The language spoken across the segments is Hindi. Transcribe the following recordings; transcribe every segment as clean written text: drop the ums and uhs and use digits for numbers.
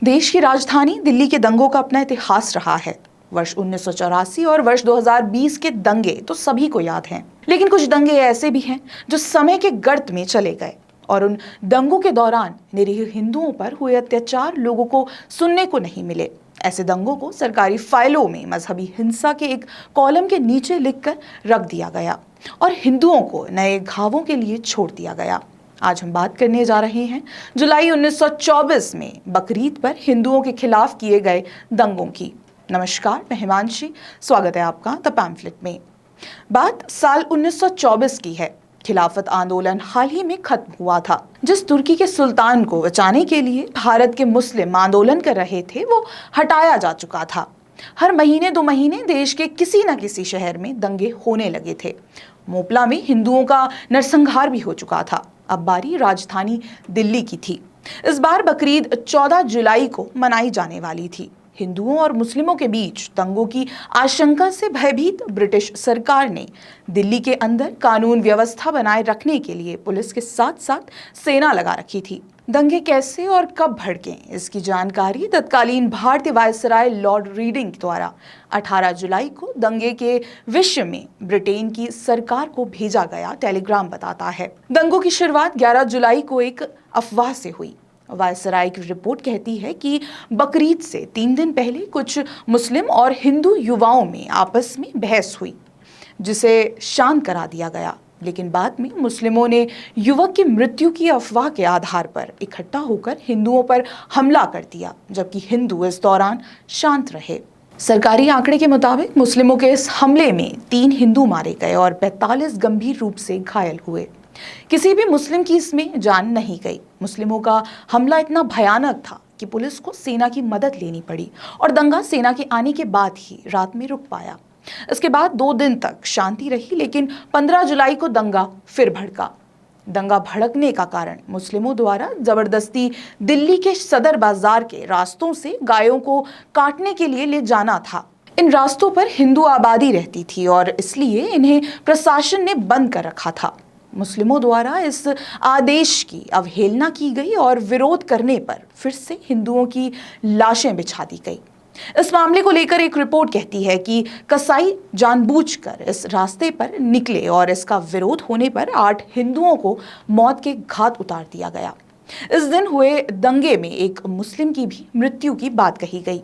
देश की राजधानी दिल्ली के दंगों का अपना इतिहास रहा है। वर्ष 1984 और वर्ष 2020 के दंगे तो सभी को याद हैं, लेकिन कुछ दंगे ऐसे भी हैं जो समय के गर्त में चले गए और उन दंगों के दौरान निरीह हिंदुओं पर हुए अत्याचार लोगों को सुनने को नहीं मिले। ऐसे दंगों को सरकारी फाइलों में मजहबी हिंसा के एक कॉलम के नीचे लिखकर रख दिया गया और हिंदुओं को नए घावों के लिए छोड़ दिया गया। आज हम बात करने जा रहे हैं जुलाई 1924 में बकरीद पर हिंदुओं के खिलाफ किए गए दंगों की। नमस्कार, मैं हिमांशी, स्वागत है आपका द पैम्फलेट में। बात साल 1924 की है। खिलाफत आंदोलन हाल ही में खत्म हुआ था। जिस तुर्की के सुल्तान को बचाने के लिए भारत के मुस्लिम आंदोलन कर रहे थे, वो हटाया जा चुका था। हर महीने 2 महीने देश के किसी न किसी शहर में दंगे होने लगे थे। मोपला में हिंदुओं का नरसंहार भी हो चुका था। अब बारी राजधानी दिल्ली की थी। इस बार बकरीद 14 जुलाई को मनाई जाने वाली थी। हिंदुओं और मुस्लिमों के बीच दंगों की आशंका से भयभीत ब्रिटिश सरकार ने दिल्ली के अंदर कानून व्यवस्था बनाए रखने के लिए पुलिस के साथ साथ सेना लगा रखी थी। दंगे कैसे और कब भड़के, इसकी जानकारी तत्कालीन भारतीय वायसराय लॉर्ड रीडिंग द्वारा 18 जुलाई को दंगे के विषय में ब्रिटेन की सरकार को भेजा गया टेलीग्राम बताता है। दंगों की शुरुआत 11 जुलाई को एक अफवाह से हुई। वायसराय की रिपोर्ट कहती है कि बकरीद से 3 दिन पहले कुछ मुस्लिम और हिंदू युवाओं में आपस में बहस हुई, जिसे शांत करा दिया गया। लेकिन बाद में मुस्लिमों ने युवक की मृत्यु की अफवाह के आधार पर इकट्ठा होकर हिंदुओं पर हमला कर दिया, जबकि हिंदू इस दौरान शांत रहे। सरकारी आंकड़े के मुताबिक मुस्लिमों के इस हमले में 3 हिंदू मारे गए और 45 गंभीर रूप से घायल हुए। किसी भी मुस्लिम की इसमें जान नहीं गई। मुस्लिमों का हमला इतना भयानक था कि पुलिस को सेना की मदद लेनी पड़ी और दंगा सेना के आने के बाद ही रात में रुक पाया। इसके बाद 2 दिन तक शांति रही, लेकिन 15 जुलाई को दंगा फिर भड़का। दंगा भड़कने का कारण मुस्लिमों द्वारा जबरदस्ती दिल्ली के सदर बाजार के रास्तों से गायों को काटने के लिए ले जाना था। इन रास्तों पर हिंदू आबादी रहती थी और इसलिए इन्हें प्रशासन ने बंद कर रखा था। मुस्लिमों द्वारा इस आदेश की अवहेलना की गई और विरोध करने पर फिर से हिंदुओं की लाशें बिछा दी गई। इस मामले को लेकर एक रिपोर्ट कहती है कि कसाई जानबूझकर इस रास्ते पर निकले और इसका विरोध होने पर 8 हिंदुओं को मौत के घाट उतार दिया गया। इस दिन हुए दंगे में एक मुस्लिम की भी मृत्यु की बात कही गई।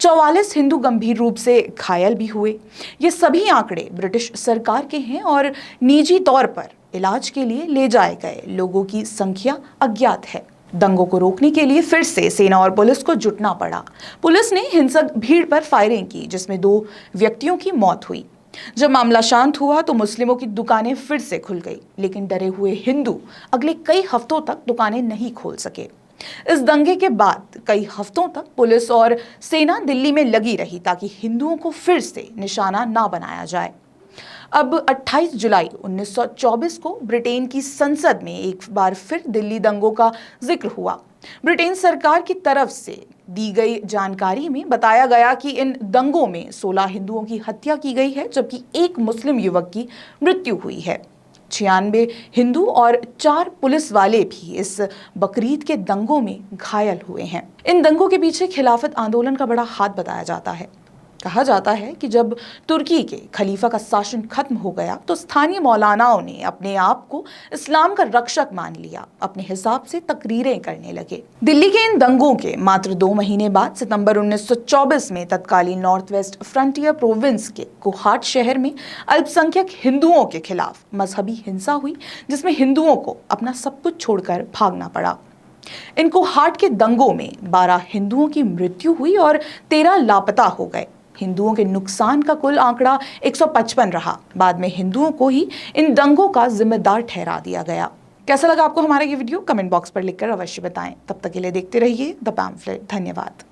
44 हिंदू गंभीर रूप से घायल भी हुए। ये सभी आंकड़े ब्रिटिश सरकार के हैं और निजी तौर पर इलाज के लिए ले जाए गए लोगों की संख्या अज्ञात है। दंगों को रोकने के लिए फिर से सेना और पुलिस को जुटना पड़ा। पुलिस ने हिंसक भीड़ पर फायरिंग की, जिसमें 2 व्यक्तियों की मौत हुई। जब मामला शांत हुआ तो मुस्लिमों की दुकानें फिर से खुल गई, लेकिन डरे हुए हिंदू अगले कई हफ्तों तक दुकानें नहीं खोल सके। इस दंगे के बाद कई हफ्तों तक पुलिस और सेना दिल्ली में लगी रही ताकि हिंदुओं को फिर से निशाना ना बनाया जाए। अब 28 जुलाई 1924 को ब्रिटेन की संसद में एक बार फिर दिल्ली दंगों का जिक्र हुआ। ब्रिटेन सरकार की तरफ से दी गई जानकारी में बताया गया कि इन दंगों में 16 हिंदुओं की हत्या की गई है, जबकि 1 मुस्लिम युवक की मृत्यु हुई है। 96 हिंदू और 4 पुलिस वाले भी इस बकरीद के दंगों में घायल हुए हैं। इन दंगों के पीछे खिलाफत आंदोलन का बड़ा हाथ बताया जाता है। कहा जाता है कि जब तुर्की के खलीफा का शासन खत्म हो गया तो स्थानीय मौलानाओं ने अपने आप को इस्लाम का रक्षक मान लिया, अपने हिसाब से तकरीरें करने लगे। दिल्ली के इन दंगों के मात्र 2 महीने बाद सितंबर 1924 में तत्कालीन नॉर्थ वेस्ट फ्रंटियर प्रोविंस के कोहाट शहर में अल्पसंख्यक हिंदुओं के खिलाफ मजहबी हिंसा हुई, जिसमें हिंदुओं को अपना सब कुछ छोड़कर भागना पड़ा। इन कोहाट के दंगों में 12 हिंदुओं की मृत्यु हुई और 13 लापता हो गए। हिंदुओं के नुकसान का कुल आंकड़ा 155 रहा। बाद में हिंदुओं को ही इन दंगों का जिम्मेदार ठहरा दिया गया। कैसा लगा आपको हमारा ये वीडियो? कमेंट बॉक्स पर लिखकर अवश्य बताएं। तब तक के लिए देखते रहिए द पैम्फलेट। धन्यवाद।